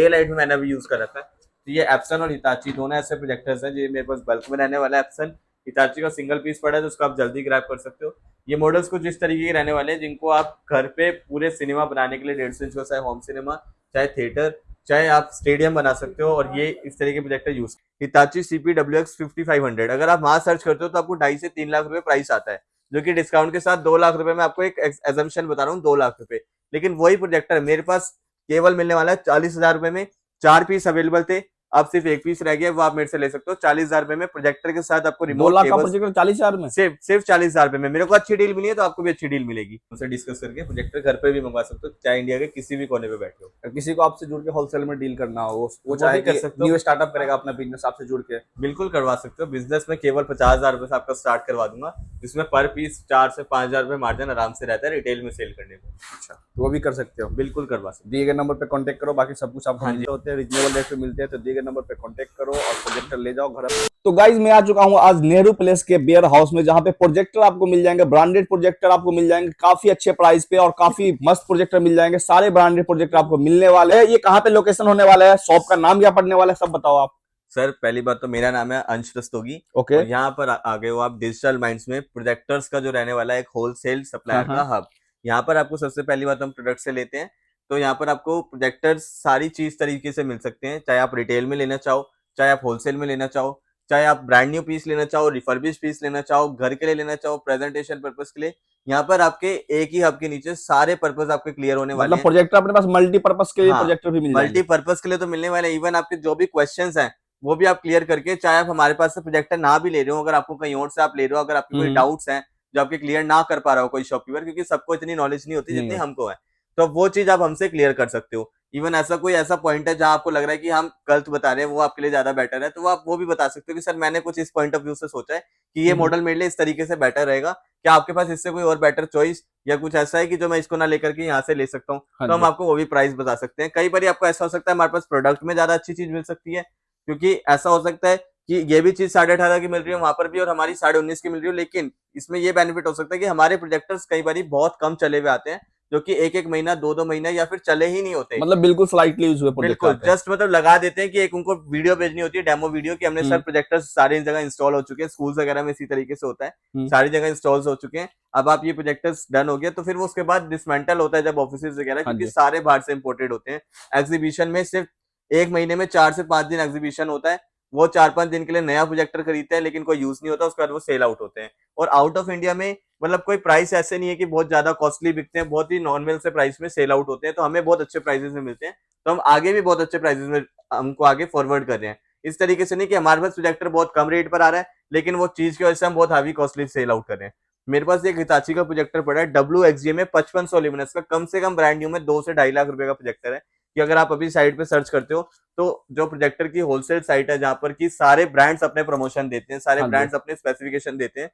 Day light में मैंने अभी यूज कर रखा है। तो ये एप्सन और हिताची दोनों ऐसे प्रोजेक्टर्स हैं, जो मेरे पास बल्क में रहने वाला है। एप्सन हिताची का सिंगल पीस पड़ा है, तो उसको आप जल्दी ग्रैब कर सकते हो। ये मॉडल्स कुछ इस तरीके के रहने वाले हैं जिनको आप घर पे पूरे सिनेमा बनाने के लिए 150 इंच का, चाहे होम सिनेमा, चाहे थिएटर, चाहे आप स्टेडियम बना सकते हो। और ये इस तरीके के प्रोजेक्टर यूज हिताची CPWX 5500, अगर आप वहां सर्च करते हो तो आपको 2.5 से 3 लाख रुपए प्राइस आता है, जो कि डिस्काउंट के साथ 2 लाख रुपए में आपको एक एजम्पशन बता रहा हूँ, 2 लाख रुपए। लेकिन वही प्रोजेक्टर मेरे पास केवल मिलने वाला है 40,000 रुपए में। 4 पीस अवेलेबल थे, अब सिर्फ 1 पीस रह गया, वो आप मेरे से ले सकते हो 40,000 रुपए में, प्रोजेक्टर के साथ आपको 2 रिमोट लाख का केबल प्रोजेक्टर 40,000 में? सिर्फ 40,000 रुपए में। मेरे को अच्छी डील मिली है, तो आपको भी अच्छी डील मिलेगी। उनसे डिस्कस करके प्रोजेक्टर घर पे भी मंगवा सकते हो, चाहे इंडिया के किसी भी कोने पे बैठे हो। अगर किसी को आपसे जुड़ के होलसेल में डील करना हो, वो वो चाहे भी कर कि सकते हो। न्यू स्टार्टअप करेगा अपना बिजनेस आपसे जुड़ के, बिल्कुल करवा सकते हो। बिजनेस में केवल 50,000 रुपए से आपका स्टार्ट करवा दूंगा, जिसमें पर पीस 4 से 5,000 रुपए मार्जिन आराम से रहता है रिटेल में सेल करने में। अच्छा तो वो भी कर सकते हो। बिल्कुल करवा सकते दिए गए नंबर पे कांटेक्ट करो, बाकी सब कुछ आपको हाँ जी। मिलते होते हैं, रीजनेबल रेट पे मिलते हैं। तो दिए गए नंबर पे कांटेक्ट करो और प्रोजेक्टर ले जाओ घर। तो गाइज मैं आ चुका हूँ आज नेहरू प्लेस के वेयर हाउस में, जहां पे प्रोजेक्टर आपको मिल जाएंगे, ब्रांडेड प्रोजेक्टर आपको मिल जाएंगे काफी अच्छे प्राइस पे, और काफी मस्त प्रोजेक्टर मिल जाएंगे। सारे ब्रांडेड प्रोजेक्टर आपको मिलने वाले हैं। ये कहाँ पे लोकेशन होने वाला है, शॉप का नाम क्या पड़ने वाला है, सब बताओ आप। सर, पहली बात तो मेरा नाम है अंश रस्तोगी। ओके। और यहाँ पर आ गए हो आप डिजिटल माइंड्स में, प्रोजेक्टर्स का जो रहने वाला है एक होलसेल हाँ सप्लायर का हाँ। हब। यहाँ पर आपको सबसे पहली बात हम प्रोडक्ट से लेते हैं, तो यहाँ पर आपको प्रोजेक्टर्स सारी चीज तरीके से मिल सकते हैं, चाहे आप रिटेल में लेना चाहो, चाहे आप होलसेल में लेना चाहो, चाहे आप ब्रांड न्यू पीस लेना चाहो, रिफर्बिश पीस लेना चाहो, घर के लिए लेना चाहो, प्रेजेंटेशन पर्पज के लिए। यहाँ पर आपके एक ही हब के नीचे सारे पर्पज आपके क्लियर होने वाले मतलब हैं। प्रोजेक्टर अपने पास मल्टीपर्पज के लिए हाँ, प्रोजेक्टर भी मिल जाएंगे। मल्टीपर्पज के लिए तो मिलने वाले, इवन आपके जो भी क्वेश्चंस हैं वो भी आप क्लियर करके, चाहे आप हमारे पास से प्रोजेक्टर ना भी ले रहे हो, अगर आपको कहीं और से आप ले रहे हो, अगर आपके कोई हम्म। डाउट्स हैं जो आपके क्लियर ना कर पा रहा हो कोई शॉपकीपर, क्योंकि सबको इतनी नॉलेज नहीं होती नहीं जितनी हो। हमको है, तो वो चीज आप हमसे क्लियर कर सकते हो। इवन ऐसा कोई ऐसा पॉइंट है जहां आपको लग रहा है कि हम गलत बता रहे हैं, वो आपके लिए ज्यादा बेटर है, तो आप वो भी बता सकते हो कि सर मैंने कुछ इस पॉइंट ऑफ व्यू से सोचा है कि ये हम्म। मॉडल मेरे लिए इस तरीके से बेटर रहेगा, क्या आपके पास इससे कोई और बेटर चॉइस या कुछ ऐसा है कि जो मैं इसको ना लेकर के यहाँ से ले सकता हूँ, हाँ तो हम जी। आपको वो भी प्राइस बता सकते हैं। कई बार आपको ऐसा हो सकता है हमारे पास प्रोडक्ट में ज्यादा अच्छी चीज मिल सकती है, क्योंकि ऐसा हो सकता है कि ये भी चीज 18.5 की मिल रही है वहां पर भी, और हमारी 19.5 की मिल रही है, लेकिन इसमें ये बेनिफिट हो सकता है कि हमारे प्रोजेक्टर्स कई बार बहुत कम चले हुए आते हैं, जो कि एक एक महीना, दो दो महीना, या फिर चले ही नहीं होते। मतलब बिल्कुल स्लाइटली यूज हुए प्रोजेक्टर बिल्कुल आते हैं। जस्ट मतलब लगा देते हैं कि एक उनको वीडियो भेजनी होती है, डेमो वीडियो, कि हमने सर हम्म। प्रोजेक्टर सारी जगह इंस्टॉल हो चुके हैं, स्कूल्स वगैरह में इसी तरीके से होता है, हम्म। सारी जगह इंस्टॉल हो चुके हैं, अब आप ये प्रोजेक्टर्स डन हो गया, तो फिर वो उसके बाद डिसमेंटल होता है जब ऑफिस वगैरह, हाँ क्योंकि जी। सारे बाहर से इंपोर्टेड होते हैं। एग्जीबिशन में सिर्फ एक महीने में 4 से 5 दिन एग्जीबिशन होता है, वो 4-5 दिन के लिए नया प्रोजेक्टर खरीदते हैं, लेकिन कोई यूज नहीं होता, उसके बाद वो सेल आउट होते हैं। और आउट ऑफ इंडिया में मतलब कोई प्राइस ऐसे नहीं है कि बहुत ज्यादा कॉस्टली बिकते हैं, बहुत ही नॉर्मल से प्राइस में सेल आउट होते हैं, तो हमें बहुत अच्छे प्राइसेस में मिलते हैं, तो हम आगे भी बहुत अच्छे प्राइसेस में हमको आगे फॉरवर्ड कर रहे हैं। इस तरीके से नहीं कि हमारे पास प्रोजेक्टर बहुत कम रेट पर आ रहा है, लेकिन वो चीज की वजह से हम बहुत हावी कॉस्टली सेल आउट कर रहे हैं। मेरे पास एक हिताची का प्रोजेक्टर पड़ा है WXG में 5500 ल्यूमिनस का, कम से कम ब्रांड न्यू में 2 से 2.5 लाख रुपए का प्रोजेक्टर है, कि अगर आप अभी साइट पे सर्च करते हो, तो जो प्रोजेक्टर की होलसेल साइट है जहां पर की सारे ब्रांड्स अपने प्रमोशन देते हैं, सारे हाँ जी। ब्रांड्स अपने स्पेसिफिकेशन देते हैं,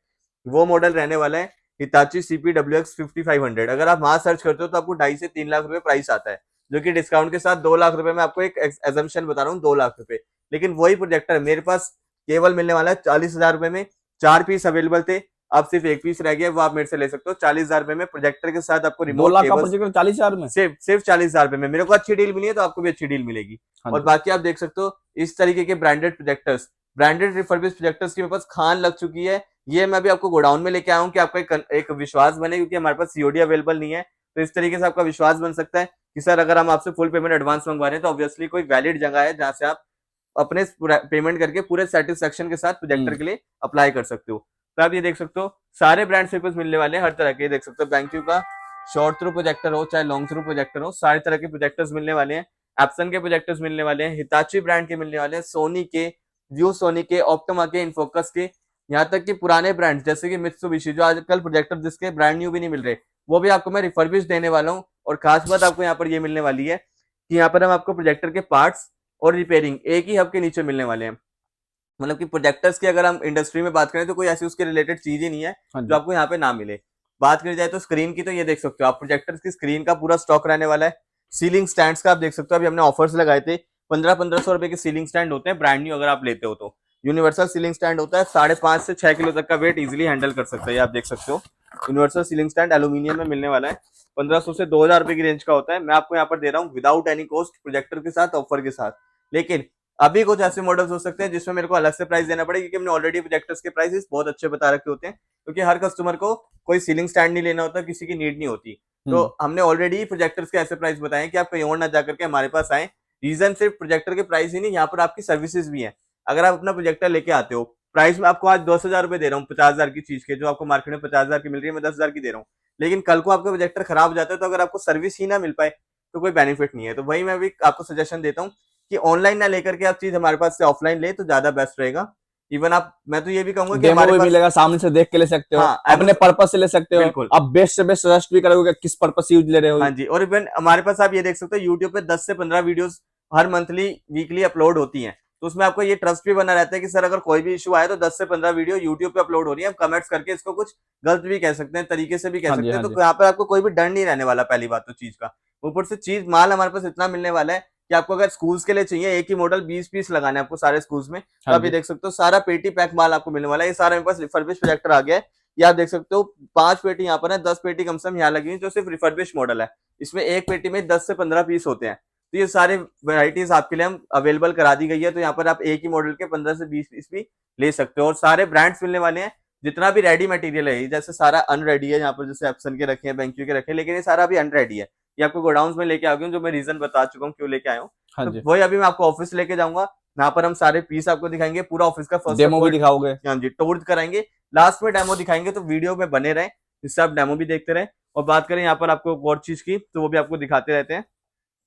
वो मॉडल रहने वाला है हिताची CPWX 5500। अगर आप वहां सर्च करते हो तो आपको 2.5 से 3 लाख रुपए प्राइस आता है, जो कि डिस्काउंट के साथ 2 लाख रुपए में आपको एक एजम्पशन बता रहा हूँ, 2 लाख रुपए। लेकिन वही प्रोजेक्टर मेरे पास केवल मिलने वाला है 40,000 रुपए में। 4 पीस अवेलेबल थे, अब सिर्फ 1 पीस रह गया, वो आप मेरे से ले सकते हो 40,000 रुपए में, प्रोजेक्टर के साथ आपको 2 रिमोट लाख का केबल प्रोजेक्टर 40,000 में? सिर्फ 40,000 रुपए में। मेरे को अच्छी डील मिली है, तो आपको भी अच्छी डील मिलेगी। हाँ और जी। बाकी आप देख सकते हो इस तरीके के branded projectors, branded refurbish projectors की मेरे पास खान लग चुकी है। ये मैं भी आपको गोडाउन में लेके आया हूँ कि आपका एक विश्वास बने, क्योंकि हमारे पास COD अवेलेबल नहीं है, तो इस तरीके से आपका विश्वास बन सकता है कि सर अगर हम आपसे फुल पेमेंट एडवांस मंगवा रहे हैं, तो ऑब्वियसली कोई वैलिड जगह है जहां से आप अपने पेमेंट करके पूरे सेटिस्फेक्शन के साथ प्रोजेक्टर हम्म। के लिए अप्लाई कर सकते हो। तो आप ये देख सकते हो सारे ब्रांड्स मेरे पास मिलने वाले हैं, हर तरह के देख सकते हो, बैंक्यू का शॉर्ट थ्रू प्रोजेक्टर हो चाहे लॉन्ग थ्रू प्रोजेक्टर हो, सारे तरह के प्रोजेक्टर्स मिलने वाले हैं। एप्सन के प्रोजेक्टर्स मिलने वाले हैं, हिताची ब्रांड के मिलने वाले हैं, सोनी के, व्यू सोनी के, ऑप्टिमा के, इनफोकस के, यहाँ तक कि पुराने ब्रांड जैसे कि मित्सुबिशी, जो आजकल प्रोजेक्टर जिसके ब्रांड न्यू भी नहीं मिल रहे, वो भी आपको मैं रिफर्बिश देने वाला हूँ। और खास बात आपको यहाँ पर ये मिलने वाली है कि यहाँ पर हम आपको प्रोजेक्टर के पार्ट्स और रिपेयरिंग एक ही हब के नीचे मिलने वाले हैं। मतलब कि प्रोजेक्टर्स की अगर हम इंडस्ट्री में बात करें तो कोई ऐसी उसके रिलेटेड चीज ही नहीं है हाँ जो जी। आपको यहाँ पे ना मिले। बात करी जाए तो स्क्रीन की, तो ये देख सकते हो आप प्रोजेक्टर्स की स्क्रीन का पूरा स्टॉक रहने वाला है। सीलिंग स्टैंड्स का आप देख सकते हो, अभी हमने ऑफर्स लगाए थे, 1500 रुपए के सीलिंग स्टैंड होते हैं ब्रांड न्यू, अगर आप लेते हो तो यूनिवर्सल सीलिंग स्टैंड होता है, 5.5 से 6 किलो तक का वेट इजिली हैंडल कर सकता है, ये आप देख सकते हो। यूनिवर्सल सीलिंग स्टैंड एल्यूमिनियम में मिलने वाला है, 1500 से 2000 रुपए की रेंज का होता है। मैं आपको यहाँ पर दे रहा हूँ विदाउट एनी कॉस्ट, प्रोजेक्टर के साथ, ऑफर के साथ। लेकिन अभी कुछ ऐसे मॉडल्स हो सकते हैं जिसमें मेरे को अलग से प्राइस देना पड़ेगा, क्योंकि हमने ऑलरेडी प्रोजेक्टर्स के प्राइसेस बहुत अच्छे बता रखे होते हैं, क्योंकि हर कस्टमर को कोई सीलिंग स्टैंड नहीं लेना होता, किसी की नीड नहीं होती। तो हमने ऑलरेडी प्रोजेक्टर्स के ऐसे प्राइस बताए हैं कि आप कहीं और ना जाकर के हमारे पास आए। रीजन सिर्फ प्रोजेक्टर के प्राइस ही नहीं, यहाँ पर आपकी सर्विसेज भी है। अगर आप अपना प्रोजेक्टर लेके आते हो, प्राइस में आपको आज 10,000 रुपए दे रहा हूँ 50,000 की चीज के, जो आपको मार्केट में 50,000 की मिल रही है, मैं 10,000 की दे रहा हूँ। लेकिन कल को आपका प्रोजेक्टर खराब हो जाता है, तो अगर आपको सर्विस ही ना मिल पाए तो कोई बेनिफिट नहीं है। तो वही मैं भी आपको सजेशन देता हूँ कि ऑनलाइन ना लेकर के आप चीज हमारे पास से ऑफलाइन ले तो ज्यादा बेस्ट रहेगा। इवन आप, मैं तो ये भी कहूंगा कि डेमो हमारे भी पास, मिलेगा, सामने से देख के ले सकते हो, हाँ, अपने पर्पस से ले सकते हो, बिल्कुल, आप बेस्ट से बेस्ट सजेस्ट भी करोगे किस पर्पस से यूज ले रहे हो। हाँ जी। और इवन हमारे पास आप ये देख सकते हो यूट्यूब पे 10 से 15 वीडियोस हर मंथली वीकली अपलोड होती हैं। तो उसमें आपको ये ट्रस्ट भी बना रहता है कि सर अगर कोई भी इशू आए तो 10 से 15 वीडियो यूट्यूब पे अपलोड हो रही है। हम कमेंट्स करके इसको कुछ गलत भी कह सकते हैं, तरीके से भी कह हाँ सकते जी, हैं। हाँ तो जी। यहाँ पर आपको कोई भी डर नहीं रहने वाला, पहली बात तो चीज का। ऊपर से चीज माल हमारे पास इतना मिलने वाला है कि आपको अगर स्कूल्स के लिए चाहिए एक ही मॉडल 20 पीस लगाने आपको सारे स्कूल्स में, तो हाँ आप ये जी। देख सकते हो सारा पेटी पैक माल आपको मिलने वाला है। ये सारा मेरे पास रिफर्बिश प्रोजेक्टर आ गया है। ये आप देख सकते हो 5 पेटी यहाँ पर है, 10 पेटी कम से कम यहाँ लगी है, जो सिर्फ रिफर्बिश मॉडल है। इसमें एक पेटी में 10 से 15 पीस होते हैं। तो ये सारे वैरायटीज आपके लिए हम अवेलेबल करा दी गई है। तो यहाँ पर आप एक ही मॉडल के 15 से 20 पीस भी ले सकते हो, और सारे ब्रांड्स मिलने वाले हैं। जितना भी रेडी मटेरियल है, जैसे सारा अनरेडी है यहाँ पर, जैसे एप्सन के रखे हैं, बेंक्यू के रखे हैं, लेकिन ये सारा अभी अनरेडी है। ये आपको गोडाउन में लेके आ गए, जो मैं रीजन बता चुका हूँ क्यों लेके आया हूँ। हाँ तो जी। वही अभी मैं आपको ऑफिस लेके जाऊंगा, यहाँ पर हम सारे पीस आपको दिखाएंगे, पूरा ऑफिस का फर्स्ट डेमो भी दिखाओगे। हाँ जी, टूर कराएंगे, लास्ट में डेमो दिखाएंगे। तो वीडियो में बने रहे, जिससे आप डेमो भी देखते रहे। और बात करें यहाँ पर आपको और चीज की, तो वो भी आपको दिखाते रहते हैं।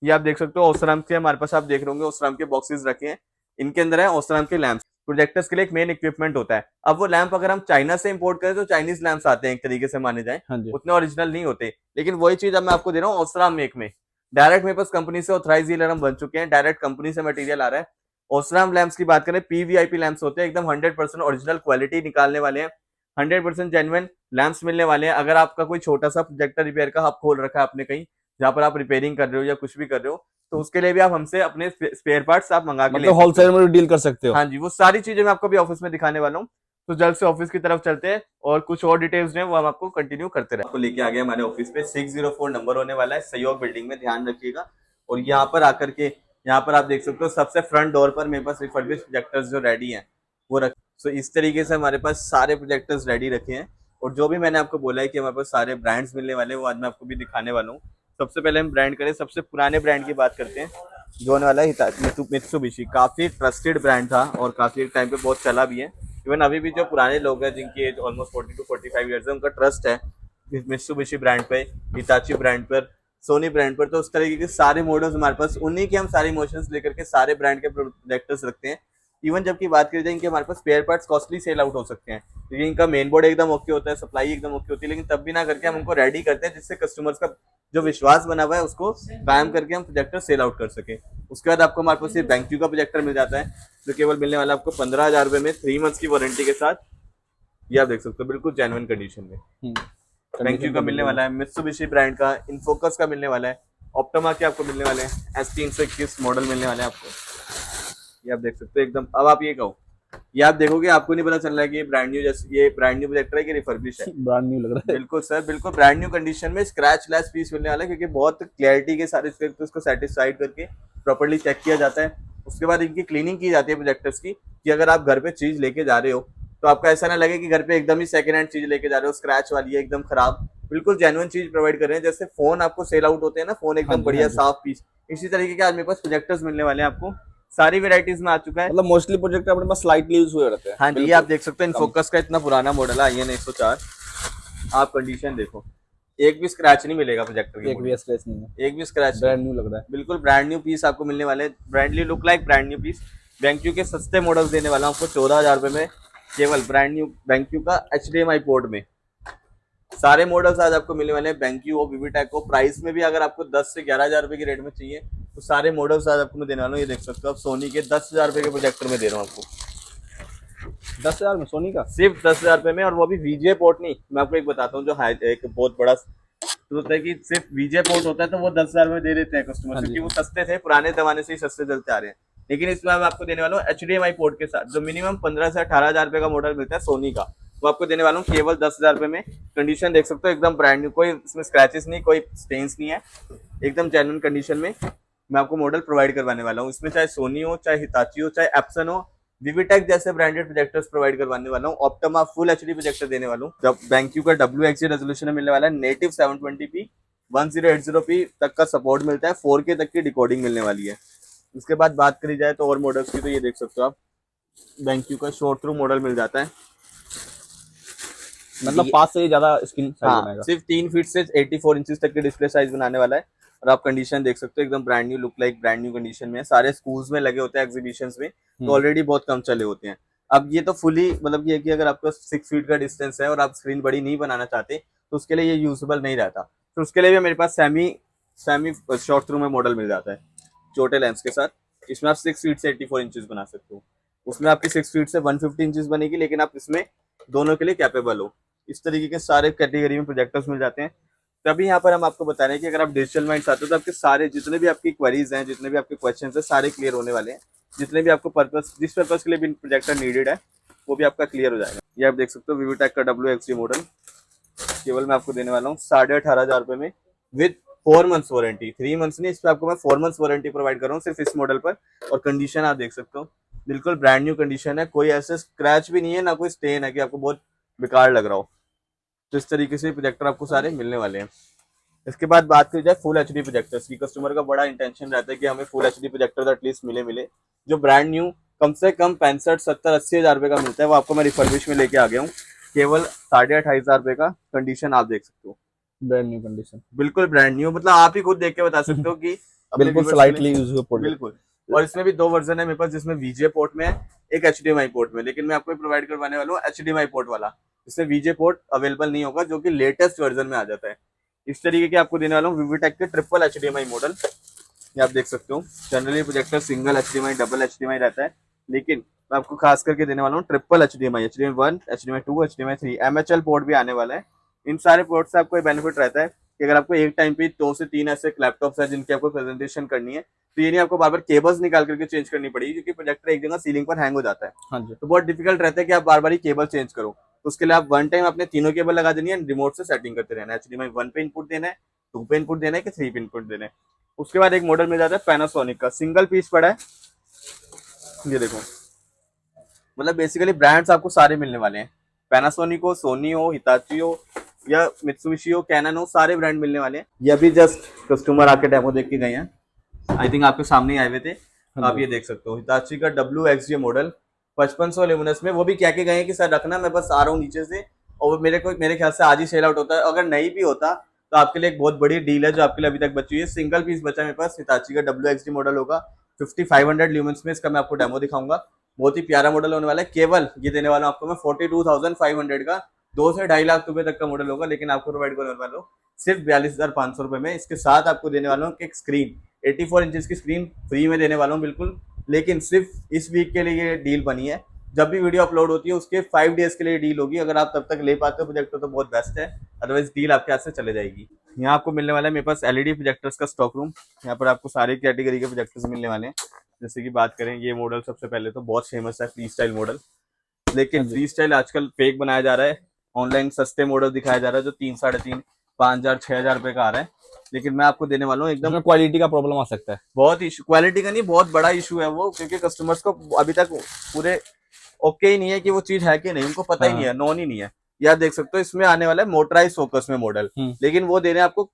ये आप देख सकते हो ओसराम के हमारे पास, आप देख रहे होंगे ओसराम के बॉक्सेस रखे हैं। इनके अंदर है ओसराम के लैंप, प्रोजेक्टर्स के लिए एक मेन इक्विपमेंट होता है। अब वो लैंप अगर हम चाइना से इंपोर्ट करें तो चाइनीज लैंप्स आते हैं, एक तरीके से माने जाए, हाँ जी। उतने ओरिजिनल नहीं होते। लेकिन वही चीज अब मैं आपको दे रहा हूँ ओसराम मेक में। डायरेक्ट मेरे पास कंपनी से ऑथराइज डीलर हम बन चुके हैं, डायरेक्ट कंपनी से मटेरियल आ रहा है। ओसराम लैंप्स की बात करें, पीवीआईपी लैंप्स होते हैं, एकदम 100% ओरिजिनल क्वालिटी निकालने वाले हैं, 100% जेन्युइन लैंप्स मिलने वाले हैं। अगर आपका कोई छोटा सा प्रोजेक्टर रिपेयर का हब खोल रखा है आपने कहीं, जहाँ पर आप रिपेयरिंग कर रहे हो या कुछ भी कर रहे हो, तो उसके लिए भी आप हमसे अपने स्पेयर पार्ट्स आप मंगा के ले मतलब सकते होलसेल हो। में डील कर सकते हो। हाँ जी, वो सारी चीजें मैं आपको अभी ऑफिस में दिखाने वाला हूँ। तो जल्द से ऑफिस की तरफ चलते हैं, और कुछ और डिटेल्स जो है वो हम आपको कंटिन्यू करते रहे। आपको लेके आ गया हमारे ऑफिस पे, 604 नंबर होने वाला है, सहयोग बिल्डिंग में, ध्यान रखिएगा। और यहाँ पर आकर के, यहाँ पर आप देख सकते हो सबसे फ्रंट डोर पर मेरे पास रिफर्बिश प्रोजेक्टर्स जो रेडी हैं वो रखे। सो इस तरीके से हमारे पास सारे प्रोजेक्टर्स रेडी रखे हैं। और जो भी मैंने आपको बोला है कि हमारे पास सारे ब्रांड्स मिलने वाले हैं, वो आज मैं आपको भी दिखाने वाला हूँ। सबसे पहले हम ब्रांड करें, सबसे पुराने ब्रांड की बात करते हैं, जो होने वाला है हिताची मित्सुबिशी। काफी ट्रस्टेड ब्रांड था और काफी टाइम पे बहुत चला भी है। इवन अभी भी जो पुराने लोग हैं जिनकी एज ऑलमोस्ट 40 to 45 ईयर्स है, उनका ट्रस्ट है मित्सुबिशी ब्रांड पे, हिताची ब्रांड पर, सोनी ब्रांड पर। तो उस तरीके के सारे मॉडल्स हमारे पास, उन्हीं के हम सारे इमोशंस लेकर के सारे ब्रांड के प्रोडक्टर्स रखते हैं। इवन जबकि बात करी जाए इनके, हमारे पास spare parts costly sell out हो सकते हैं, क्योंकि इनका मेन बोर्ड एकदम ओके होता है, सप्लाई एकदम ओके होती है, लेकिन तब भी ना करके हम उनको रेडी करते हैं, जिससे कस्टमर्स का जो विश्वास बना हुआ है उसको कायम करके हम प्रोजेक्टर सेल आउट कर सके। उसके बाद आपको हमारे पास ये बेंक्यू का प्रोजेक्टर मिल जाता है, जो केवल मिलने वाला है आपको 15,000 रुपए में, 3 मंथ्स की वारंटी के साथ। ये आप देख सकते हो बिल्कुल जेन्युइन कंडीशन में। बेंक्यू का मिलने वाला है, मित्सुबिशी ब्रांड का, इनफोकस का मिलने वाला है, ऑप्टिमा के आपको मिलने वाले हैं, S321 मॉडल मिलने वाले हैं आपको। ये आप देख सकते हो एकदम। अब आप ये कहो, ये आप देखोगे आपको नहीं पता चल रहा है कि ये ब्रांड न्यू, जैसे ये ब्रांड न्यू प्रोजेक्टर है कि रिफर्बिश है। ब्रांड न्यू लग रहा है। बिल्कुल सर, बिल्कुल ब्रांड न्यू कंडीशन में, स्क्रैच लेस पीस मिलने वाला है, क्योंकि बहुत क्लैरिटी के साथ इसको सेटिस्फाइड करके प्रॉपर्ली चेक किया जाता है। उसके बाद इनकी क्लीनिंग की जाती है प्रोजेक्टर्स की, कि अगर आप घर पे चीज लेके जा रहे हो तो आपका ऐसा ना लगे कि घर पे एकदम ही सेकंड हैंड चीज लेके जा रहे हो, स्क्रैच वाली है एकदम खराब। बिल्कुल जेन्युइन चीज प्रोवाइड कर रहे हैं। जैसे फोन आपको सेल आउट होते हैं ना, फोन एकदम बढ़िया साफ पीस, इसी तरीके के आज मेरे पास प्रोजेक्टर्स मिलने वाले हैं आपको। सारी वेराइटीज में आ चुका है। मतलब मोस्टली प्रोजेक्टर अपने पास स्लाइटली यूज हुए रहते हैं। हाँ जी, ये आप देख सकते हैं इनफोकस का इतना पुराना मॉडल है, IN 104। आप कंडीशन देखो, एक भी स्क्रैच नहीं मिलेगा प्रोजेक्टर के, एक भी स्क्रैच नहीं है, एक भी स्क्रैच, ब्रांड न्यू लग रहा है। बिल्कुल ब्रांड न्यू पीस आपको मिलने वाले हैं, ब्रांडली look like brand new piece. बेंक्यू के सस्ते मॉडल्स देने वाला हूँ आपको 14,000 रुपए में, केवल ब्रांड न्यू बेंक्यू का HDMI पोर्ट में। सारे मॉडल्स आज आपको मिलने वाले हैं, बेंक्यू हो, विविटेक हो। प्राइस में भी अगर आपको 10 से 11,000 रुपए की रेट में चाहिए तो सारे मॉडल्स आज आपको मैं देने वाला हूँ। ये देख सकते हो आप, सोनी के 10,000 रुपए के प्रोजेक्टर में दे रहा हूँ आपको, 10,000 में सोनी का, सिर्फ 10,000 रुपए में। और वो भी VGA पोर्ट नहीं, मैं आपको एक बताता हूँ, जो एक बहुत बड़ा होता है कि सिर्फ VGA पोर्ट होता है, तो वो 10,000 में दे देते हैं कस्टमर, क्योंकि वो सस्ते थे, पुराने जमाने से ही सस्ते चलते आ रहे हैं। लेकिन इसमें मैं आपको देने वाला हूँ HDMI पोर्ट के साथ, जो मिनिमम 15 से 18,000 रुपए का मॉडल मिलता है सोनी का, वो आपको देने वाला हूँ केवल 10,000 रुपए में। कंडीशन देख सकते हो एकदम ब्रांड न्यू, कोई इसमें स्क्रैचेस नहीं, कोई स्टेन्स नहीं है, एकदम जेन्युइन कंडीशन में मैं आपको मॉडल प्रोवाइड करवाने वाला हूँ। इसमें चाहे सोनी हो, चाहे हिताची हो, चाहे एप्सन हो, विविटेक जैसे ब्रांडेड प्रोजेक्टर्स प्रोवाइड करवाने वाला हूँ। ऑप्टिमा फुल एचडी प्रोजेक्टर देने वाला हूँ। जब BenQ का WXG रेजोल्यूशन मिलने वाला है, नेटिव 720p 1080p तक का सपोर्ट मिलता है, 4K तक की डिकोडिंग मिलने वाली है। उसके बाद बात करी जाए तो और मॉडल्स की, तो ये देख सकते हो आप BenQ का शॉर्ट थ्रू मॉडल मिल जाता है। मतलब पास से ज्यादा स्क्रीन साइज हाँ, बनाएगा। सिर्फ 3 फीट से 84 इंचेस तक की डिस्प्ले साइज बनाने वाला है। और आप कंडीशन देख सकते हो एकदम brand new, look like brand new condition में है। सारे स्कूल्स में लगे होते हैं, एग्जीबिशंस में, तो ऑलरेडी बहुत कम चले होते हैं। अब ये तो फुली मतलब ये कि अगर आपका 6 फीट का डिस्टेंस है और आप स्क्रीन बड़ी नहीं बनाना चाहते तो उसके लिए ये यूजेबल नहीं रहता। तो उसके लिए भी मेरे पास सेमी शॉर्ट थ्रू में मॉडल मिल जाता है छोटे लेंस के साथ। इसमें आप 6 फीट से 84 इंचेस बना सकते हो। उसमें आपकी 6 फीट से 150 इंचेस बनेगी, लेकिन आप इसमें दोनों के लिए कैपेबल हो। इस तरीके के सारे कैटेगरी में प्रोजेक्टर्स मिल जाते हैं। तभी यहाँ पर हम आपको बता रहे हैं कि अगर आप डिजिटल माइंड चाहते हो तो आपके सारे जितने भी आपकी क्वेरीज हैं, जितने भी आपके क्वेश्चंस हैं, सारे क्लियर होने वाले हैं। जितने भी आपको पर्पस, जिस पर्पस के लिए भी प्रोजेक्टर नीडेड है, वो भी आपका क्लियर हो जाएगा। ये आप देख सकते हो विविटेक का WXG मॉडल केवल मैं आपको देने वाला हूँ 18,500 रुपए में विद 4 मंथ्स वारंटी। 3 मंथ्स नहीं, इस पर आपको मैं 4 मंथ्स वारंटी प्रोवाइड कर रहा हूँ सिर्फ इस मॉडल पर। और कंडीशन आप देख सकते हो बिल्कुल ब्रांड न्यू कंडीशन है, कोई ऐसे स्क्रैच भी नहीं है, ना कोई स्टेन है कि आपको बहुत बेकार लग रहा हो। तो इस तरीके से प्रोजेक्टर आपको सारे मिलने वाले हैं। इसके बाद बात की जाए फुल एचडी प्रोजेक्टर्स की, कस्टमर का बड़ा इंटेंशन रहता है कि हमें फुल एचडी प्रोजेक्टर एटलीस्ट मिले। जो ब्रांड न्यू कम से कम 65, 70, 80,000 रुपए का मिलता है, वो आपको मैं रिफर्बिश में लेके आ गया हूँ केवल 28,500 रुपए का। कंडीशन आप देख सकते हो ब्रांड न्यू कंडीशन, बिल्कुल ब्रांड न्यू, मतलब आप ही खुद देख के बता सकते हो कि अपने बिल्कुल viewers के स्लाइटली लिए- यूज हुआ प्रोडक्ट। बिल्कुल। और इसमें भी 2 वर्जन है मेरे पास, जिसमें VGA पोर्ट में है, एक HDMI पोर्ट में, लेकिन मैं आपको प्रोवाइड करवाने वाला हूँ HDMI पोर्ट वाला। इसमें VGA पोर्ट अवेलेबल नहीं होगा, जो कि लेटेस्ट वर्जन में आ जाता है। इस तरीके के आपको देने वाला हूँ विविटेक के ट्रिपल HDMI मॉडल। ये आप देख सकते हो generally projector single HDMI, double HDMI रहता है, लेकिन मैं आपको खास करके देने वाला हूँ triple HDMI, HDMI 1, HDMI 2, HDMI 3, MHL port भी आने वाला है। इन सारे पोर्ट से आपको बेनिफिट रहता है कि अगर आपको एक टाइम पे 2 से 3 ऐसे लैपटॉप्स है जिनकी आपको प्रेजेंटेशन करनी है, तो ये नहीं आपको बार बार केबल्स निकाल करके चेंज करनी पड़ेगी, क्योंकि प्रोजेक्टर एक जगह सीलिंग पर हैंग हो जाता है। हाँ जी, तो बहुत डिफिकल्ट रहता है कि आप बार बार ही केबल चेंज करो। तो उसके लिए आप वन टाइम अपने तीनों केबल लगा देनी है, रिमोट से सेटिंग करते रहना है। HDMI 1 पे इनपुट देना है, 2 पे इनपुट देना है कि 3 पे इनपुट देना है। उसके बाद एक मॉडल मिल जाता है पैनासोनिक का, सिंगल पीस पड़ा है, ये देखो। मतलब बेसिकली ब्रांड्स आपको सारे मिलने वाले हैं, पैनासोनिक हो, सोनी हो, हिताची हो या मित्सुबिशी हो, कैनन हो, सारे ब्रांड मिलने वाले हैं। ये अभी जस्ट कस्टमर आके डेमो देख के गए हैं, आई थिंक आपके सामने ही आए हुए थे। आप ये देख सकते हो हिताची का WXG मॉडल 5500 ल्यूमिनस में। वो भी क्या के गए हैं कि सर रखना, मैं बस आ रहा हूँ नीचे से, और मेरे ख्याल से आज ही सेल आउट होता है। अगर नहीं भी होता तो आपके लिए एक बहुत बड़ी डील है जो आपके लिए अभी तक बची हुई है। सिंगल पीस बचा है मेरे पास, हिताची का WXG मॉडल होगा 5500 ल्यूमिनस में। इसका मैं आपको डेमो दिखाऊंगा, बहुत ही प्यारा मॉडल होने वाला है। केवल ये देने वाला हूँ आपको मैं 42,500 का, 2 से 2.5 लाख रुपए तक का मॉडल होगा, लेकिन आपको प्रोवाइड करने वाला हूँ सिर्फ 42,500 रुपए में। इसके साथ आपको देने वाला हूँ एक स्क्रीन, 84 इंचेस की स्क्रीन फ्री में देने वाला हूँ बिल्कुल। लेकिन सिर्फ इस वीक के लिए ये डील बनी है, जब भी वीडियो अपलोड होती है उसके 5 डेज के लिए डील होगी। अगर आप तब तक ले पाते हो प्रोजेक्टर तो बहुत बेस्ट है, अदरवाइज डील आपके हाथ से चले जाएगी। यहाँ आपको मिलने वाला है मेरे पास LED प्रोजेक्टर्स का स्टॉक रूम। यहाँ पर आपको सारे कैटेगरी के प्रोजेक्टर्स मिलने वाले हैं। जैसे कि बात करें, ये मॉडल सबसे पहले तो बहुत फेमस है, फ्री स्टाइल मॉडल। लेकिन फ्री स्टाइल आजकल फेक बनाया जा रहा है, ऑनलाइन सस्ते मॉडल दिखाया जा रहा है जो 3, 3.5, 5,000, 6,000 रुपए का आ रहा है। लेकिन मैं आपको देने वाला हूँ एकदम क्वालिटी का प्रॉब्लम आ सकता है, बहुत इशू, क्वालिटी का नहीं, बहुत बड़ा इशू है वो, क्योंकि कस्टमर्स को अभी तक पूरे ओके ही नहीं है कि वो चीज है कि नहीं, उनको पता ही नहीं है, नॉन ही नहीं है। यार देख सकते हो इसमें आने वाला है मोटराइज फोकस में मॉडल, लेकिन वो दे रहे हैं आपको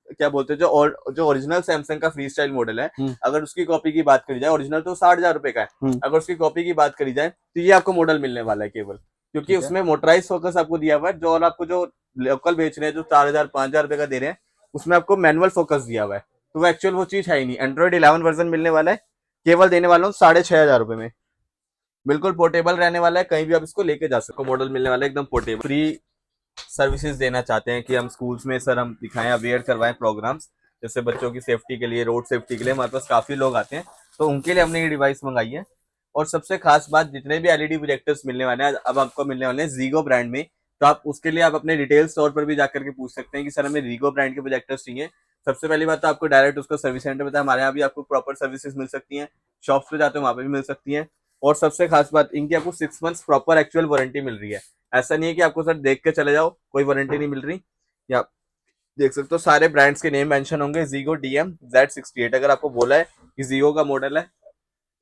क्या बोलते हैं, जो ओरिजिनल सैमसंग का फ्री स्टाइल मॉडल है, अगर उसकी कॉपी की बात करी जाए, ओरिजिनल तो 60,000 रुपए का है, अगर उसकी कॉपी की बात करी जाए तो ये आपको मॉडल मिलने वाला है केवल, क्योंकि उसमें मोटराइज फोकस आपको दिया हुआ है। जो और आपको जो लोकल बेच रहे हैं जो 4,000, 5,000 रुपए का दे रहे हैं, उसमें आपको मैनुअल फोकस दिया हुआ है, तो वो एक्चुअल वो चीज है ही नहीं। एंड्रॉइड 11 वर्जन मिलने वाला है, केवल देने वाला हूँ 6,500 रुपए में। बिल्कुल पोर्टेबल रहने वाला है, कहीं भी आप इसको लेके जा सको। मॉडल मिलने वाला है एकदम पोर्टेबल। फ्री सर्विसेज देना चाहते हैं कि हम स्कूल्स में सर हम दिखाएं, अवेयर करवाएं प्रोग्राम्स, जैसे बच्चों की सेफ्टी के लिए, रोड सेफ्टी के लिए हमारे पास काफी लोग आते हैं, तो उनके लिए हमने ये डिवाइस मंगाई है। और सबसे खास बात, जितने भी LED प्रोजेक्टर्स मिलने वाले हैं अब आपको मिलने वाले हैं जीगो ब्रांड में, तो आप उसके लिए आप अपने रिटेल स्टोर पर भी जाकर के पूछ सकते हैं कि सर हमें जीगो ब्रांड के प्रोजेक्टर्स चाहिए। सबसे पहली बात तो आपको डायरेक्ट उसका सर्विस सेंटर बताया, हमारे यहाँ भी आपको प्रॉपर सर्विसेज मिल सकती हैं, शॉप्स पे जाते हो वहाँ पे भी मिल सकती हैं। और सबसे खास बात, इनकी आपको 6 मंथ्स प्रॉपर एक्चुअल वारंटी मिल रही है। ऐसा नहीं है कि आपको सर देख के चले जाओ, कोई वारंटी नहीं मिल रही। या देख सकते हो सारे ब्रांड्स के नेम मेंशन होंगे, Zigo DM Z68, अगर आपको बोला है कि Zigo का मॉडल है,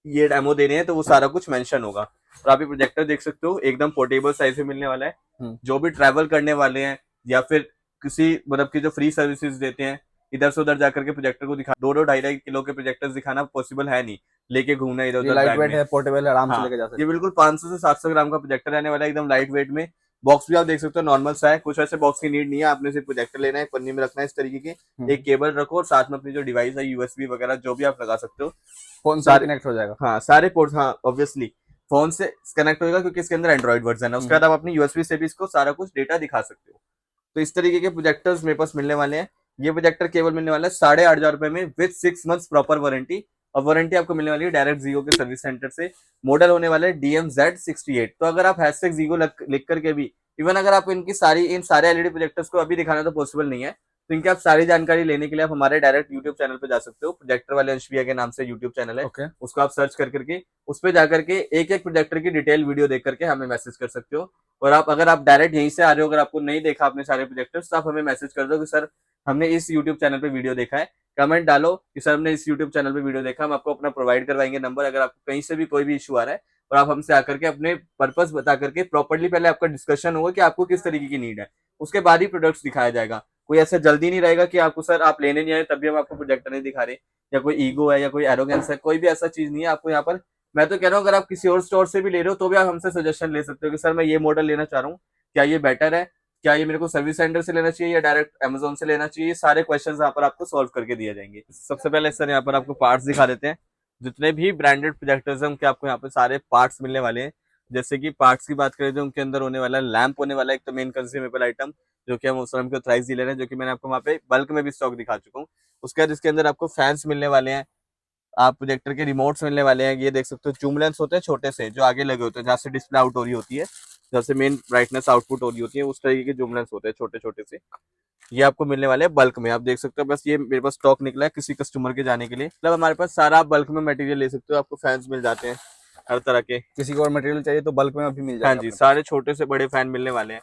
ये डेमो दे रहे हैं, तो वो सारा कुछ मेंशन होगा। और आप ये प्रोजेक्टर देख सकते हो, एकदम पोर्टेबल साइज में मिलने वाला है। जो भी ट्रैवल करने वाले हैं या फिर किसी मतलब की जो फ्री सर्विसेज देते हैं, इधर से उधर जाकर के प्रोजेक्टर को दिखा, 2-2 2.5 किलो के प्रोजेक्टर्स दिखाना पॉसिबल है नहीं, लेके घूमना इधर ये उधर लाइट बैग वेट में। है, पोर्टेबल है, आराम से हाँ, लेके जा ये सकते बिल्कुल 500 से 700 ग्राम का प्रोजेक्टर रहने वाला है, एकदम लाइट वेट में। बॉक्स भी आप देख सकते हो नॉर्मल सा है, कुछ ऐसे बॉक्स की नीड नहीं है, आपने सिर्फ प्रोजेक्टर लेना है, पन्नी में रखना है इस तरीके की, हैं। एक केबल रखो और साथ में अपनी जो डिवाइस है यूएसबी वगैरह जो भी आप लगा सकते हो फोन से सारे। कनेक्ट हो जाएगा। हाँ सारे पोर्ट्स, हाँ ऑब्वियसली फोन से कनेक्ट होगा क्योंकि इसके अंदर एंड्रॉइड वर्जन है। उसके बाद आप अपनी यूएसबी से भी इसको सारा कुछ डेटा दिखा सकते हो। तो इस तरीके के प्रोजेक्टर्स मेरे पास मिलने वाले हैं। ये प्रोजेक्टर केवल मिलने वाला है 8,500 रुपए में विद 6 मंथ्स प्रॉपर वारंटी, और वारंटी आपको मिलने वाली है डायरेक्ट Zigo के सर्विस सेंटर से। मॉडल होने वाला है DMZ68। तो अगर आप हैशटैग Zigo लिख करके भी, इवन अगर आप इन सारे एलईडी प्रोजेक्टर्स को अभी दिखाना तो पॉसिबल नहीं है, तो इनकी आप सारी जानकारी लेने के लिए आप हमारे डायरेक्ट यूट्यूब चैनल पे जा सकते हो। प्रोजेक्टर वाले अंश भैया के नाम से यूट्यूब चैनल है, ओके। उसको आप सर्च कर करके उस पर जाकर के एक एक प्रोजेक्टर की डिटेल वीडियो देख करके हमें मैसेज कर सकते हो। और आप अगर आप डायरेक्ट यहीं से आ रहे हो, अगर आपको नहीं देखा आपने सारे प्रोजेक्टर्स, तो आप हमें मैसेज कर दो कि सर हमने इस यूट्यूब चैनल पे वीडियो देखा है, कमेंट डालो कि सर हमने इस यूट्यूब चैनल पे वीडियो देखा, हम आपको अपना प्रोवाइड करवाएंगे नंबर। अगर आपको कहीं से भी कोई भी इशू आ रहा है और आप हमसे आकर के अपने पर्पस बता करके प्रॉपर्ली पहले आपका डिस्कशन होगा कि आपको किस तरीके की नीड है, उसके बाद ही प्रोडक्ट्स दिखाया जाएगा। कोई ऐसा जल्दी नहीं रहेगा कि आपको सर आप लेने नहीं आए तभी हम आपको प्रोजेक्टर नहीं दिखा रहे, या कोई ईगो है या कोई एरोगेंस है, कोई भी ऐसा चीज नहीं है आपको यहाँ पर। मैं तो कह रहा हूँ अगर आप किसी और स्टोर से भी ले रहे हो तो भी आप हमसे सजेशन ले सकते हो कि सर मैं ये मॉडल लेना चाह रहा हूँ, क्या ये बेटर है, क्या ये मेरे को सर्विस सेंटर से लेना चाहिए या डायरेक्ट अमेजोन से लेना चाहिए, सारे क्वेश्चंस यहाँ पर आपको सॉल्व करके दिए जाएंगे। सबसे पहले सर यहाँ पर आपको पार्ट्स दिखा देते हैं। जितने भी ब्रांडेड प्रोजेक्टर्स हैं उनके आपको यहाँ पे सारे पार्ट्स मिलने वाले हैं। जैसे कि पार्ट्स की बात करें तो उनके अंदर होने वाला लैंप होने वाला है, एक तो मेन कंज्यूमेबल आइटम जो कि हम उस के प्राइस डीलर हैं, जो कि मैंने आपको वहाँ पे बल्क में भी स्टॉक दिखा चुका हूँ। उसके बाद इसके अंदर आपको फैंस मिलने वाले हैं, आप प्रोजेक्टर के रिमोट्स मिलने वाले हैं। ये देख सकते हो जूम लेंस होते हैं छोटे से जो आगे लगे होते हैं, जहाँ से डिस्प्ले आउट हो रही होती है, जहाँ से मेन ब्राइटनेस आउटपुट हो रही होती है, उस तरीके के जूम लेंस होते हैं छोटे छोटे से। ये आपको मिलने वाले हैं बल्क में, आप देख सकते हो। बस ये मेरे पास स्टॉक निकला है किसी कस्टमर के जाने के लिए, मतलब हमारे पास सारा आप बल्क में मटेरियल ले सकते हो। आपको फैंस मिल जाते हैं हर तरह के, किसी को और मटेरियल चाहिए तो बल्क में अभी मिल हाँ जाएगा जी, अपने पास। सारे छोटे से बड़े फैन मिलने वाले हैं।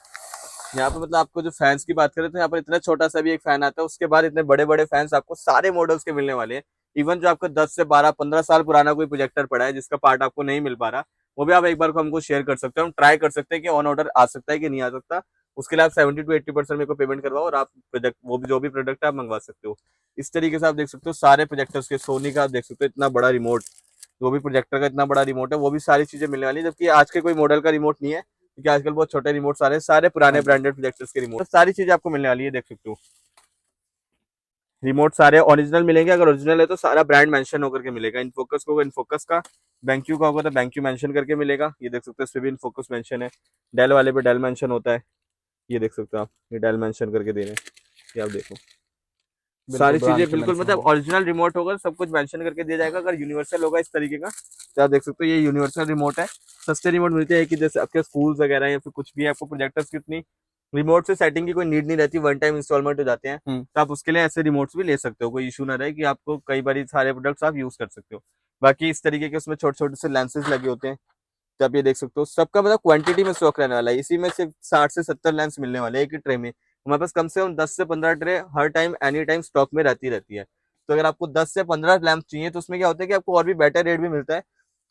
यहाँ पे मतलब आपको जो फैंस की बात करें तो यहाँ पर इतना छोटा सा भी एक फैन आता है, उसके बाद इतने बड़े बड़े फैंस आपको सारे मॉडल्स के मिलने वाले हैं। इवन जो आपका 10 से 12-15 साल पुराना कोई प्रोजेक्टर पड़ा है जिसका पार्ट आपको नहीं मिल पा रहा, वो भी आप एक बार को हमको शेयर कर सकते हो, हम ट्राई कर सकते हैं कि ऑन ऑर्डर आ सकता है कि नहीं आ सकता। उसके लिए आप 70 to 80% मेरे को पेमेंट करवाओ और आप प्रोजेक्ट वो भी जो भी प्रोडक्ट है आप मंगवा सकते हो। इस तरीके से आप देख सकते हो सारे प्रोजेक्टर्स के, सोनी का आप देख सकते हो इतना बड़ा रिमोट, जो भी प्रोजेक्टर का इतना बड़ा रिमोट है, वो भी सारी चीजें मिलने वाली है। जबकि आज के कोई मॉडल का रिमोट नहीं है क्योंकि आजकल बहुत छोटे रिमोट आ रहे हैं, सारे पुराने हाँ जी। ब्रांडेड प्रोजेक्टर्स के रिमोट, तो सारी चीजें आपको मिलने वाली है। देख सकते हो रिमोट सारे ओरिजिनल मिलेंगे, अगर ओरिजिनल है तो सारा ब्रांड मेंशन होकर के मिलेगा। इनफोकस को इनफोकस का, BenQ का होगा तो BenQ मेंशन करके मिलेगा। ये देख सकते हो इस पे भी इनफोकस मेंशन है, डेल वाले पे डेल मेंशन होता है। ये देख सकते हो आप, ये डेल मेंशन करके दे रहे हैं, ये आप देखो बिल्कुल सारी ब्रांड चीजें के बिल्कुल मेंशन मतलब होगा। ओरिजिनल रिमोट होगा, सब कुछ मेंशन करके दिया जाएगा। अगर यूनिवर्सल होगा इस तरीके का तो आप देख सकते हो ये यूनिवर्सल रिमोट है। सस्ते रिमोट मिलते हैं कि जैसे आपके स्कूल वगैरह या फिर कुछ भी है, आपको प्रोजेक्टर्स की उतनी रिमोट से सेटिंग की कोई नीड नहीं रहती, वन टाइम इंस्टॉलमेंट हो जाते हैं, तो आप उसके लिए ऐसे रिमोट्स भी ले सकते हो, कोई इशू ना रहे कि आपको कई बार सारे प्रोडक्ट्स आप यूज कर सकते हो। बाकी इस तरीके के उसमें छोटे छोटे से लेंसेज लगे होते हैं, तो आप ये देख सकते हो सबका मतलब क्वांटिटी में स्टॉक रहने वाला है। इसी में सिर्फ 60 से 70 लेंस मिलने वाले हैं एक ही ट्रे में। हमारे पास कम से कम 10 से 15 ट्रे हर टाइम एनी टाइम स्टॉक में रहती है। तो अगर आपको 10 से 15 लैंप चाहिए तो उसमें क्या होता है कि आपको और भी बेटर रेट भी मिलता है।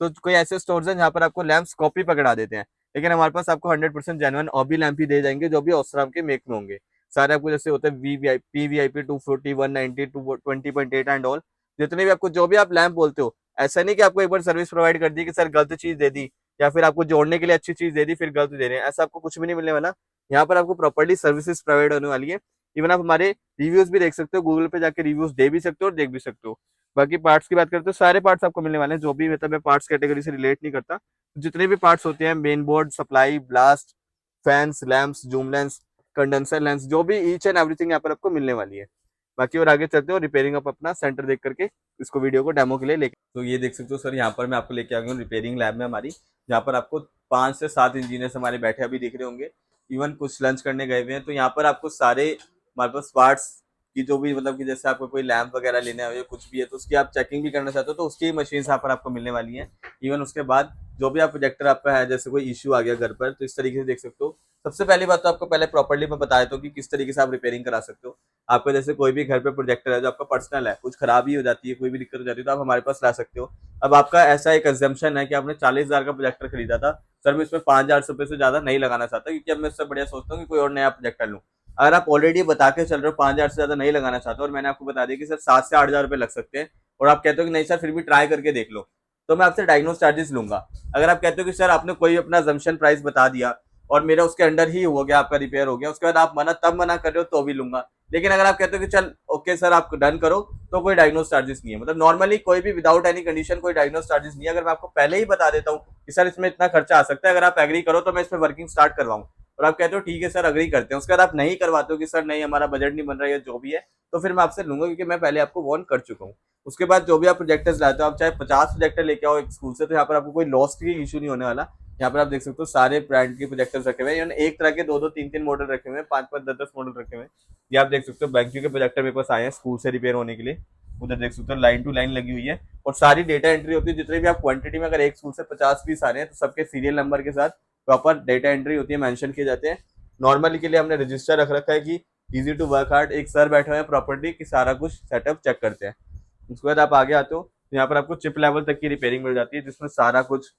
तो कोई ऐसे स्टोर्स हैं जहाँ पर आपको लैंप्स कॉपी पकड़ा देते हैं, लेकिन हमारे पास आपको 100% जेन्युइन ऑबी लैंप ही दे जाएंगे जो भी ओस्राम के मेक में होंगे। सारे आपको जैसे होते हैं PVIP 240 190 220.8 एंड ऑल, जितने भी आपको जो भी आप लैंप बोलते हो, ऐसा नहीं कि आपको एक बार सर्विस प्रोवाइड कर दी कि सर गलत चीज दे दी या फिर आपको जोड़ने के लिए अच्छी चीज दे दी फिर गलत दे रहे हैं, ऐसा आपको कुछ भी नहीं मिलने वाला। यहाँ पर आपको प्रॉपर्ली सर्विसेज प्रोवाइड होने वाली है। इवन आप हमारे रिव्यूज भी देख सकते हो, गूगल पे जाके रिव्यूज दे भी सकते हो और देख भी सकते हो। बाकी पार्ट्स की बात करते हो, सारे पार्ट्स आपको मिलने वाले हैं, जो भी मतलब मैं पार्ट्स कैटेगरी से रिलेट नहीं करता, जितने भी पार्ट्स होते हैं main board, supply, blast, fans, lamps, zoom lens, condenser lens, जो भी ईच एंड एवरीथिंग यहाँ पर आपको मिलने वाली है। बाकी और आगे चलते हो रिपेयरिंग आप अपना सेंटर देख करके इसको वीडियो को डेमो के लिए लेके, तो ये देख सकते हो सर यहाँ पर मैं आपको लेके आ गया हूँ रिपेयरिंग लैब में हमारी, जहाँ पर आपको 5 से 7 इंजीनियर्स हमारे बैठे अभी दिख रहे होंगे। इवन कुछ लंच करने गए हुए हैं। तो यहाँ पर आपको सारे हमारे पास पार्ट्स की जो भी मतलब कि जैसे आपको कोई लैंप वगैरह लेना है या कुछ भी है तो उसकी आप चेकिंग भी करना चाहते हो तो उसकी मशीन यहाँ पर आपको मिलने वाली है। इवन उसके बाद जो भी आप प्रोजेक्टर आपका है, जैसे कोई इश्यू आ गया घर पर, तो इस तरीके से देख सकते हो सबसे पहली बात तो आपको पहले प्रॉपर्ली मैं बता देता हूँ कि किस तरीके से आप रिपेयरिंग करा सकते हो। आपका जैसे कोई भी घर पे प्रोजेक्टर है जो आपका पर्सनल है, कुछ खराबी हो जाती है, कोई भी दिक्कत हो जाती है, तो आप हमारे पास ला सकते हो। अब आपका ऐसा एक अजम्पशन है कि आपने 40,000 का प्रोजेक्टर खरीदा था, सर मैं इसमें 5,000 रुपए से ज्यादा नहीं लगाना चाहता, क्योंकि अब मैं इससे बढ़िया सोचता हूँ कि कोई और नया प्रोजेक्टर लूँ। अगर आप ऑलरेडी बता के चल रहे हो 5,000 से ज्यादा नहीं लगाना चाहते और मैंने आपको बता दिया कि सर 7 से 8,000 रुपए लग सकते हैं, और आप कहते हो कि नहीं सर फिर भी ट्राई करके देख लो, तो मैं आपसे डायग्नोस चार्जेस लूंगा। अगर आप कहते हो कि सर आपने कोई अपना जम्पशन प्राइस बता दिया और मेरा उसके अंडर ही हो गया, आपका रिपेयर हो गया, उसके बाद आप मना कर रहे हो तो भी लूंगा। लेकिन अगर आप कहते हो कि चल ओके सर आप डन करो, तो कोई डायग्नोस चार्जेस नहीं है। मतलब नॉर्मली कोई भी विदाउट एनी कंडीशन कोई डायग्नोस चार्जेस नहीं है। अगर मैं आपको पहले ही बता देता हूँ कि सर इसमें इतना खर्चा आ सकता है, अगर आप एग्री करो तो मैं इसमें वर्किंग स्टार्ट करवाऊँ, और आप कहते हो ठीक है सर अग्री करते हैं, उसके बाद आप नहीं करवाते हो कि सर नहीं हमारा बजट नहीं बन रहा है जो भी है, तो फिर मैं आपसे लूंगा, क्योंकि मैं पहले आपको वार्न कर चुका हूँ। उसके बाद जो भी आप प्रोजेक्टर्स लाते हो, आप चाहे 50 प्रोजेक्टर लेके आओ एक स्कूल से, तो यहाँ पर आपको कोई लॉस की इशू नहीं होने वाला। यहाँ पर आप देख सकते हो सारे ब्रांड के प्रोजेक्टर्स रखे हुए हैं, एक तरह के 2-2 3-3 मॉडल रखे हुए हैं, 5-5 10-10 मॉडल रखे हुए हैं। ये आप देख सकते हो बैंकिंग के प्रोजेक्टर मेरे पास आए हैं स्कूल से रिपेयर होने के लिए। उधर देख सकते हो लाइन टू लाइन लगी हुई है, और सारी डेटा एंट्री होती है। जितने भी आप क्वांटिटी में अगर एक स्कूल से 50 पीस आ रहे हैं, तो सबके सीरियल नंबर के साथ प्रॉपर डेटा एंट्री होती है, मेंशन किए जाते हैं। नॉर्मली के लिए हमने रजिस्टर रख रखा है कि इजी टू वर्क हार्ड, एक सर बैठे हुए हैं प्रॉपर्टी की सारा कुछ सेटअप चेक करते हैं। उसके बाद आप आगे आते हो तो यहाँ पर आपको चिप लेवल तक की रिपेयरिंग मिल जाती है, जिसमें सारा कुछ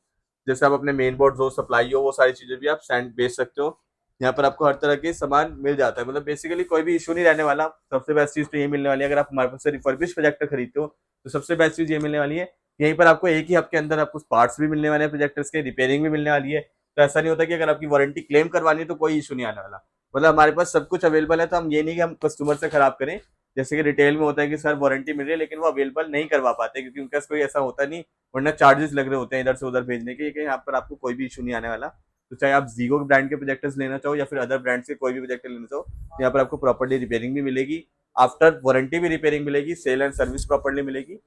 जैसे आप अपने मेन बोर्ड हो, सप्लाई हो, वो सारी चीजें भी आप सेंड बेच सकते हो। यहाँ पर आपको हर तरह के सामान मिल जाता है, मतलब बेसिकली कोई भी इशू नहीं रहने वाला। सबसे बेस्ट चीज तो ये मिलने वाली है, अगर आप हमारे पास से रिफर्बिश प्रोजेक्टर खरीदते हो तो सबसे बेस्ट चीज ये मिलने वाली है, यहीं पर आपको एक ही हफ्ते के अंदर आपको पार्ट्स भी मिलने वाले हैं प्रोजेक्टर्स के, रिपेयरिंग भी मिलने वाली है। तो ऐसा नहीं होता कि अगर आपकी वारंटी क्लेम करवानी है तो कोई इशू नहीं आने वाला। मतलब हमारे पास सब कुछ अवेलेबल है, तो हम ये नहीं कि हम कस्टमर से खराब करें, जैसे कि रिटेल में होता है कि सर वारंटी मिल रही है लेकिन वो अवेलेबल नहीं करवा पाते, क्योंकि उनका कोई ऐसा होता नहीं, वरना चार्जेस लग रहे होते हैं इधर से उधर भेजने के। यहाँ पर आपको कोई भी इशू नहीं आने वाला। तो चाहे आप जीगो ब्रांड के प्रोजेक्टर्स लेना चाहो या फिर अदर ब्रांड से कोई भी प्रोजेक्टर लेना चाहो, तो यहाँ पर आपको प्रॉपर्ली रिपेयरिंग भी मिलेगी, आफ्टर वारंटी भी रिपेयरिंग मिलेगी, सेल एंड सर्विस प्रॉपर्ली मिलेगी।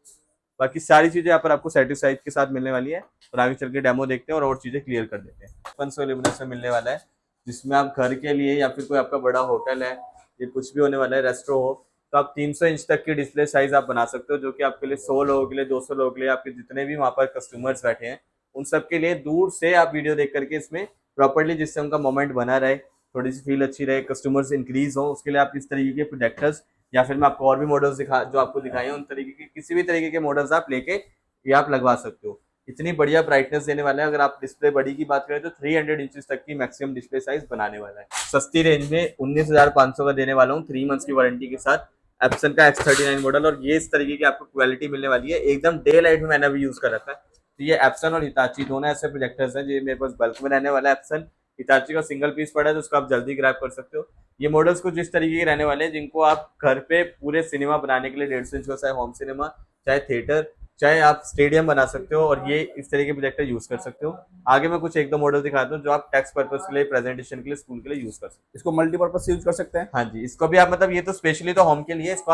बाकी सारी चीजें यहाँ पर आपको सेटिस्फाइड के साथ मिलने वाली है। और आगे चल के डेमो देखते हैं और चीजें क्लियर कर देते हैं। 500 से मिलने वाला है, जिसमें आप घर के लिए या फिर कोई आपका बड़ा होटल है, ये कुछ भी होने वाला है, रेस्टोरेंट हो, तो आप 300 इंच तक की डिस्प्ले साइज आप बना सकते हो, जो कि आपके लिए 100 लोगों के लिए, 200 लोगों के लिए, आपके जितने भी वहाँ पर कस्टमर्स बैठे हैं उन सबके लिए दूर से आप वीडियो देख करके इसमें प्रॉपर्ली, जिससे उनका मोमेंट बना रहे, थोड़ी सी फील अच्छी रहे, कस्टमर्स इंक्रीज हो, उसके लिए आप इस तरीके के प्रोजेक्टर्स, या फिर मैं आपको और भी मॉडल्स दिखा जो आपको दिखाए हैं, उन तरीके के किसी भी तरीके के मॉडल्स आप लेके ये आप लगवा सकते हो। इतनी बढ़िया ब्राइटनेस देने वाला है। अगर आप डिस्प्ले बड़ी की बात करें तो 300 इंचेस तक की मैक्सिमम डिस्प्ले साइज बनाने वाला है। सस्ती रेंज में 19,500 का देने वाला हूँ 3 मंथ्स की वारंटी के साथ, एप्सन का X39 मॉडल। और ये इस तरीके की आपको क्वालिटी मिलने वाली है, एकदम डे लाइट में मैंने अभी यूज कर रखा है। तो ये एप्सन और हिताची दोनों ऐसे प्रोजेक्टर्स हैं, जो मेरे पास बल्क में रहने वाला है। एप्सन हिताची का सिंगल पीस पड़ा है, तो उसको आप जल्दी ग्रैब कर सकते हो। ये मॉडल्स कुछ इस तरीके के रहने वाले हैं, जिनको आप घर पे पूरे सिनेमा बनाने के लिए 150 इंच का, चाहे होम सिनेमा, चाहे थिएटर, चाहे आप स्टेडियम बना सकते हो, और ये इस तरह के प्रोजेक्टर यूज कर सकते हो। आगे मैं कुछ 1-2 मॉडल दिखाता हूँ जो आप टेक्स्ट पर्पस के लिए, प्रेजेंटेशन के लिए, स्कूल के लिए यूज कर सकते हो। इसको मल्टीपर्पज से यूज कर सकते हैं। हाँ जी, इसको भी आप मतलब ये तो स्पेशली तो होम के लिए, इसको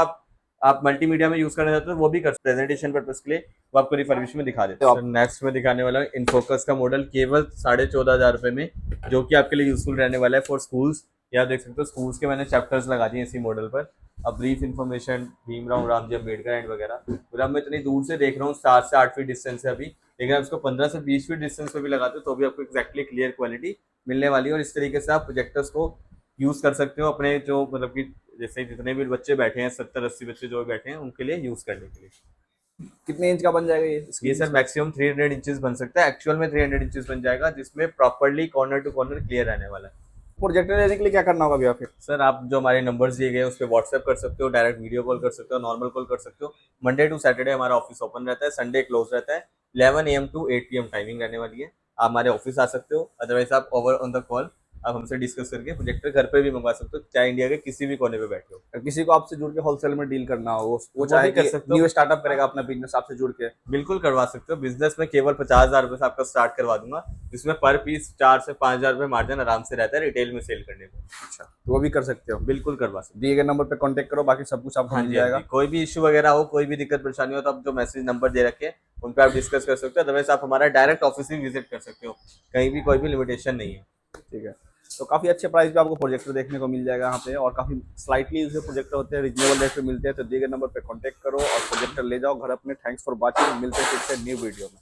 आप मल्टीमीडिया में यूज करना चाहते हो वो भी कर, प्रेजेंटेशन पर्पस के लिए वो आपको रिफर्बिश में दिखा देते हैं। नेक्स्ट में दिखाने वाला है इनफोकस का मॉडल, केवल 14,500 रुपए में, जो कि आपके लिए यूजफुल रहने वाला है फॉर स्कूल्स। या देख सकते हो स्कूल्स के मैंने चैप्टर्स लगा दिए इसी मॉडल पर। अब brief information, Bhimrao Ramji Ambedkar and वगैरह। मतलब मैं इतनी दूर से देख रहा हूँ, 7 से 8 फीट डिस्टेंस है अभी, लेकिन आप उसको 15 से 20 फीट डिस्टेंस पे भी लगाते हो तो भी आपको एक्जैक्टली क्लियर क्वालिटी मिलने वाली है। और इस तरीके से आप प्रोजेक्टर्स को यूज कर सकते हो अपने जो मतलब कि जैसे जितने भी बच्चे बैठे हैं, 70-80 बच्चे जो बैठे हैं उनके लिए यूज करने के लिए। कितने इंच का बन जाएगा ये सर मैक्सिमम 300 इंचेस बन सकता है, एक्चुअल में 300 इंचेस बन जाएगा, जिसमें properly corner to corner clear रहने वाला है। प्रोजेक्टर लेने के लिए क्या करना होगा भैया फिर? सर आप जो हमारे नंबर्स दिए गए उस पर व्हाट्सएप कर सकते हो, डायरेक्ट वीडियो कॉल कर सकते हो, नॉर्मल कॉल कर सकते हो। मंडे टू सैटरडे हमारा ऑफिस ओपन रहता है, संडे क्लोज रहता है। 11 AM to 8 PM टाइमिंग रहने वाली है। आप हमारे ऑफिस आ सकते हो, अदरवाइज आप ओवर ऑन द कॉल आप हमसे डिस्कस करके प्रोजेक्टर घर पे भी मंगवा सकते हो, चाहे इंडिया के किसी भी कोने पे बैठे हो। अगर किसी को आपसे जुड़ के होलसेल में डील करना हो, वो वो चाहे भी कर कि सकते हो। न्यू स्टार्टअप करेगा अपना बिजनेस आपसे जुड़ के, बिल्कुल करवा सकते हो। बिजनेस में केवल 50,000 रुपए से आपका स्टार्ट करवा दूंगा, जिसमें पर पीस 4 से 5,000 रुपए मार्जिन आराम से रहता है रिटेल में सेल करने को। अच्छा तो वो भी कर सकते हो। बिल्कुल करवा सकते दिए गए नंबर पे कांटेक्ट करो, बाकी सब कुछ आपको हो। हाँ मिल जी, हाँ जाएगा। जी, कोई भी इश्यू वगैरह हो, कोई भी दिक्कत परेशानी हो, तो आप जो मैसेज नंबर दे रखे हैं उन पर आप डिस्कस कर सकते हो। अदरवाइज आप हमारा डायरेक्ट ऑफिस भी विजिट कर सकते हो, कहीं भी कोई भी लिमिटेशन नहीं है। ठीक है, तो काफी अच्छे प्राइस पे आपको प्रोजेक्टर देखने को मिल जाएगा यहाँ पे, और काफी स्लाइटली यूज प्रोजेक्टर होते हैं, रीजनेबल रेट पे मिलते हैं। तो दिए गए नंबर पे कांटेक्ट करो और प्रोजेक्टर ले जाओ घर अपने। थैंक्स फॉर वॉचिंग, मिलते हैं फिर से न्यू वीडियो में।